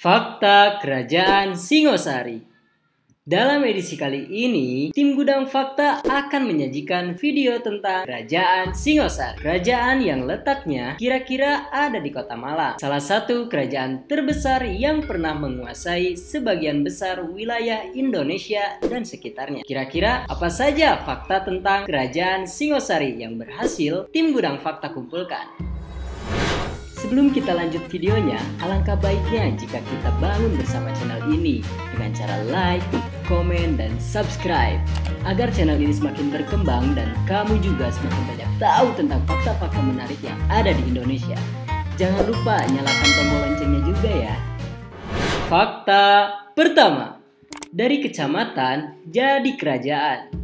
Fakta Kerajaan Singosari. Dalam edisi kali ini, tim Gudang Fakta akan menyajikan video tentang Kerajaan Singosari. Kerajaan yang letaknya kira-kira ada di Kota Malang, salah satu kerajaan terbesar yang pernah menguasai sebagian besar wilayah Indonesia dan sekitarnya. Kira-kira apa saja fakta tentang Kerajaan Singosari yang berhasil tim Gudang Fakta kumpulkan? Sebelum kita lanjut videonya, alangkah baiknya jika kita bangun bersama channel ini dengan cara like, komen, dan subscribe agar channel ini semakin berkembang dan kamu juga semakin banyak tahu tentang fakta-fakta menarik yang ada di Indonesia. Jangan lupa nyalakan tombol loncengnya juga ya. Fakta pertama, dari kecamatan jadi kerajaan.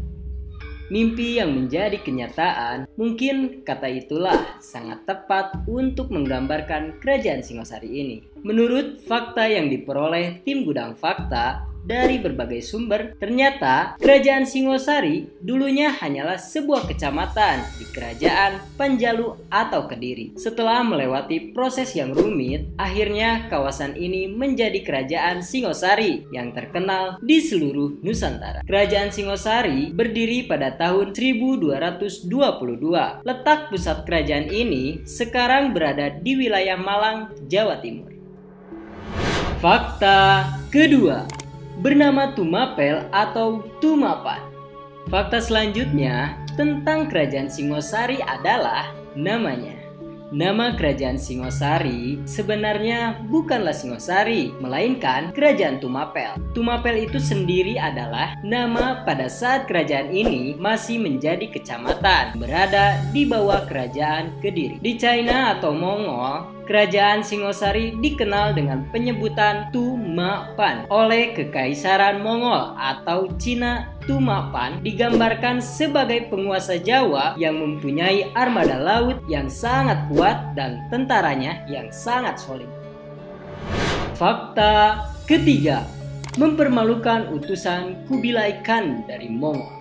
Mimpi yang menjadi kenyataan, mungkin kata itulah sangat tepat untuk menggambarkan Kerajaan Singosari ini. Menurut fakta yang diperoleh tim Gudang Fakta dari berbagai sumber, ternyata Kerajaan Singosari dulunya hanyalah sebuah kecamatan di Kerajaan Panjalu atau Kediri. Setelah melewati proses yang rumit, akhirnya kawasan ini menjadi Kerajaan Singosari yang terkenal di seluruh Nusantara. Kerajaan Singosari berdiri pada tahun 1222. Letak pusat kerajaan ini sekarang berada di wilayah Malang, Jawa Timur. Fakta kedua, bernama Tumapel atau Tumapan. Fakta selanjutnya tentang Kerajaan Singosari adalah namanya. Nama Kerajaan Singosari sebenarnya bukanlah Singosari, melainkan Kerajaan Tumapel. Tumapel itu sendiri adalah nama pada saat kerajaan ini masih menjadi kecamatan, berada di bawah Kerajaan Kediri. Di China atau Mongol, Kerajaan Singosari dikenal dengan penyebutan Tumapan oleh Kekaisaran Mongol atau Cina. Tumapan digambarkan sebagai penguasa Jawa yang mempunyai armada laut yang sangat kuat dan tentaranya yang sangat solid. Fakta ketiga, mempermalukan utusan Kubilai Khan dari Mongol.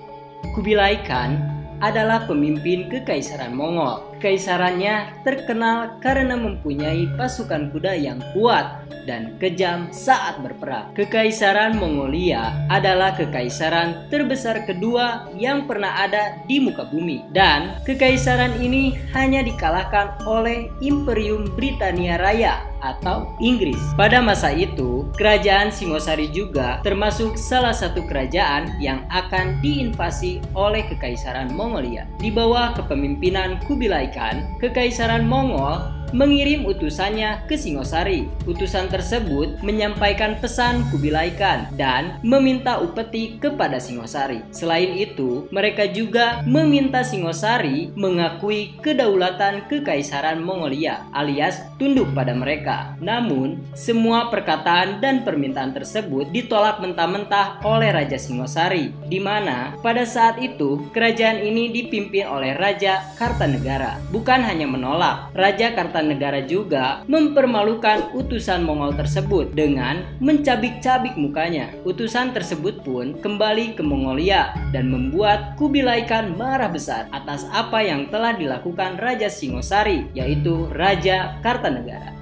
Kubilai Khan adalah pemimpin Kekaisaran Mongol. Kekaisarannya terkenal karena mempunyai pasukan kuda yang kuat dan kejam saat berperang. Kekaisaran Mongolia adalah kekaisaran terbesar kedua yang pernah ada di muka bumi, dan kekaisaran ini hanya dikalahkan oleh Imperium Britania Raya atau Inggris. Pada masa itu, Kerajaan Singosari juga termasuk salah satu kerajaan yang akan diinvasi oleh Kekaisaran Mongolia. Di bawah kepemimpinan Kubilai Khan, Kekaisaran Mongol mengirim utusannya ke Singosari. Utusan tersebut menyampaikan pesan Kubilai Khan dan meminta upeti kepada Singosari. Selain itu, mereka juga meminta Singosari mengakui kedaulatan Kekaisaran Mongolia alias tunduk pada mereka. Namun, semua perkataan dan permintaan tersebut ditolak mentah-mentah oleh Raja Singosari, di mana pada saat itu kerajaan ini dipimpin oleh Raja Kartanegara. Bukan hanya menolak, Raja Kartanegara juga mempermalukan utusan Mongol tersebut dengan mencabik-cabik mukanya. Utusan tersebut pun kembali ke Mongolia dan membuat Kubilai Khan marah besar atas apa yang telah dilakukan Raja Singosari, yaitu Raja Kartanegara.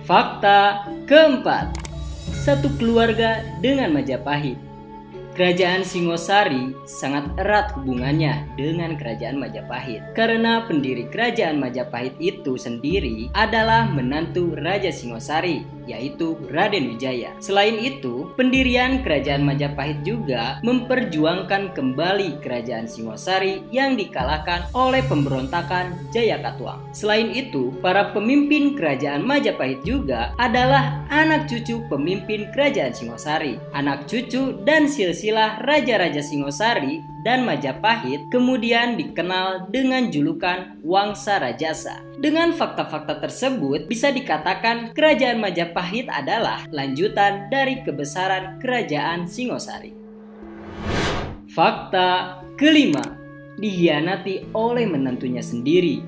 Fakta keempat, satu keluarga dengan Majapahit. Kerajaan Singosari sangat erat hubungannya dengan Kerajaan Majapahit karena pendiri Kerajaan Majapahit itu sendiri adalah menantu Raja Singosari, yaitu Raden Wijaya. Selain itu, pendirian Kerajaan Majapahit juga memperjuangkan kembali Kerajaan Singosari yang dikalahkan oleh pemberontakan Jayakatwang. Selain itu, para pemimpin Kerajaan Majapahit juga adalah anak cucu pemimpin Kerajaan Singosari. Anak cucu dan silsilah Raja-Raja Singosari dan Majapahit kemudian dikenal dengan julukan Wangsa Rajasa. Dengan fakta-fakta tersebut, bisa dikatakan Kerajaan Majapahit adalah lanjutan dari kebesaran Kerajaan Singosari. Fakta kelima, dihianati oleh menantunya sendiri.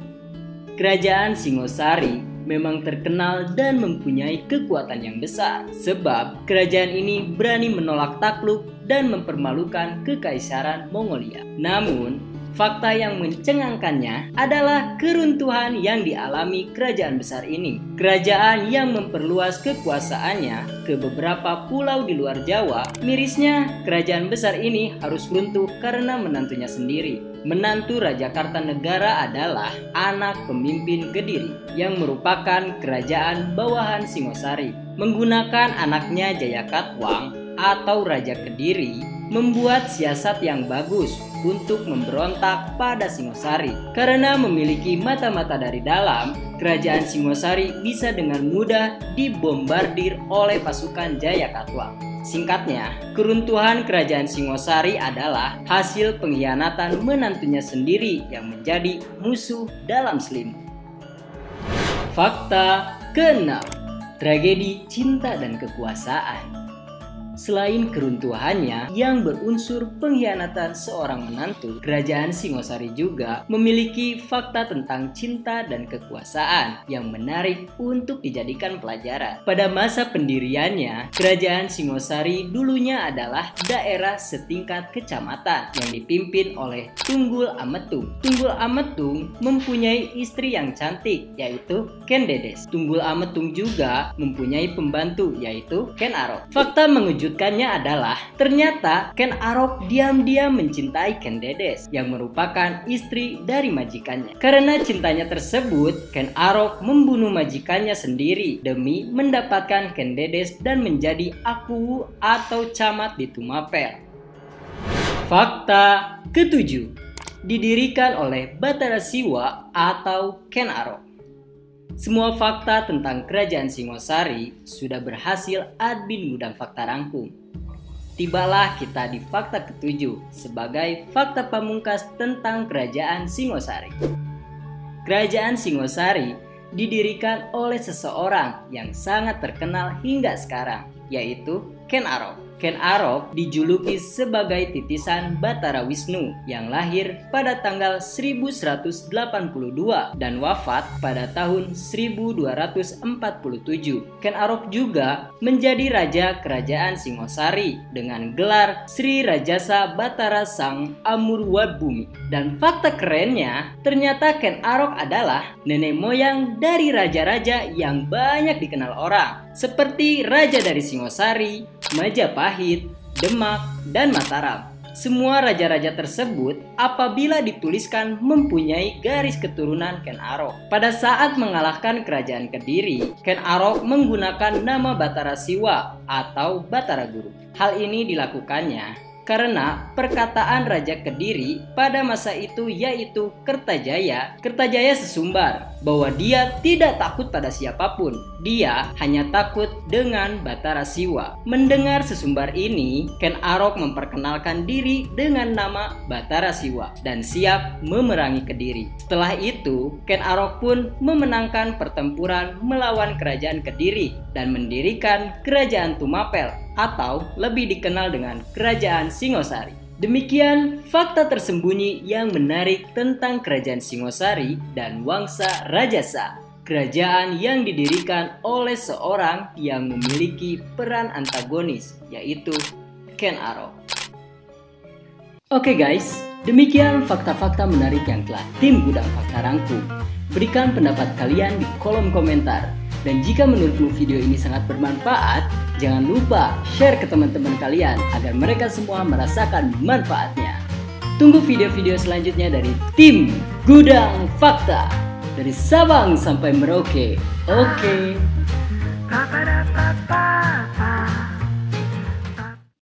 Kerajaan Singosari memang terkenal dan mempunyai kekuatan yang besar, sebab kerajaan ini berani menolak takluk dan mempermalukan Kekaisaran Mongolia. Namun, fakta yang mencengangkannya adalah keruntuhan yang dialami kerajaan besar ini. Kerajaan yang memperluas kekuasaannya ke beberapa pulau di luar Jawa, mirisnya kerajaan besar ini harus runtuh karena menantunya sendiri. Menantu Raja Kartanegara adalah anak pemimpin Kediri yang merupakan kerajaan bawahan Singosari. Menggunakan anaknya Jayakatwang atau Raja Kediri membuat siasat yang bagus untuk memberontak pada Singosari. Karena memiliki mata-mata dari dalam, kerajaan Singosari bisa dengan mudah dibombardir oleh pasukan Jayakatwang. Singkatnya, keruntuhan kerajaan Singosari adalah hasil pengkhianatan menantunya sendiri yang menjadi musuh dalam selimut. Fakta ke-6, tragedi cinta dan kekuasaan. Selain keruntuhannya yang berunsur pengkhianatan seorang menantu, kerajaan Singosari juga memiliki fakta tentang cinta dan kekuasaan yang menarik untuk dijadikan pelajaran. Pada masa pendiriannya, kerajaan Singosari dulunya adalah daerah setingkat kecamatan yang dipimpin oleh Tunggul Ametung. Tunggul Ametung mempunyai istri yang cantik, yaitu Ken Dedes. Tunggul Ametung juga mempunyai pembantu, yaitu Ken Arok. Fakta mengejutkannya adalah ternyata Ken Arok diam-diam mencintai Ken Dedes yang merupakan istri dari majikannya. Karena cintanya tersebut, Ken Arok membunuh majikannya sendiri demi mendapatkan Ken Dedes dan menjadi akuwu atau camat di Tumapel. Fakta ke-7, didirikan oleh Batara Siwa atau Ken Arok. Semua fakta tentang kerajaan Singosari sudah berhasil admin Gudang Fakta rangkum. Tibalah kita di fakta ke-7 sebagai fakta pamungkas tentang kerajaan Singosari. Kerajaan Singosari didirikan oleh seseorang yang sangat terkenal hingga sekarang, yaitu Ken Arok. Ken Arok dijuluki sebagai titisan Batara Wisnu yang lahir pada tanggal 1182 dan wafat pada tahun 1247. Ken Arok juga menjadi raja kerajaan Singosari dengan gelar Sri Rajasa Batara Sang Amurwabumi. Dan fakta kerennya, ternyata Ken Arok adalah nenek moyang dari raja-raja yang banyak dikenal orang, seperti raja dari Singosari, Majapahit, Demak, dan Mataram. Semua raja-raja tersebut apabila dituliskan mempunyai garis keturunan Ken Arok. Pada saat mengalahkan kerajaan Kediri, Ken Arok menggunakan nama Batara Siwa atau Batara Guru. Hal ini dilakukannya karena perkataan Raja Kediri pada masa itu yaitu Kertajaya sesumbar bahwa dia tidak takut pada siapapun. Dia hanya takut dengan Batara Siwa. Mendengar sesumbar ini, Ken Arok memperkenalkan diri dengan nama Batara Siwa dan siap memerangi Kediri. Setelah itu, Ken Arok pun memenangkan pertempuran melawan kerajaan Kediri dan mendirikan kerajaan Tumapel atau lebih dikenal dengan kerajaan Singosari. Demikian fakta tersembunyi yang menarik tentang kerajaan Singosari dan Wangsa Rajasa, kerajaan yang didirikan oleh seorang yang memiliki peran antagonis, yaitu Ken Arok. Oke guys, demikian fakta-fakta menarik yang telah tim Gudang Fakta rangkum. Berikan pendapat kalian di kolom komentar. Dan jika menurutmu video ini sangat bermanfaat, jangan lupa share ke teman-teman kalian agar mereka semua merasakan manfaatnya. Tunggu video-video selanjutnya dari tim Gudang Fakta. Dari Sabang sampai Merauke. Oke.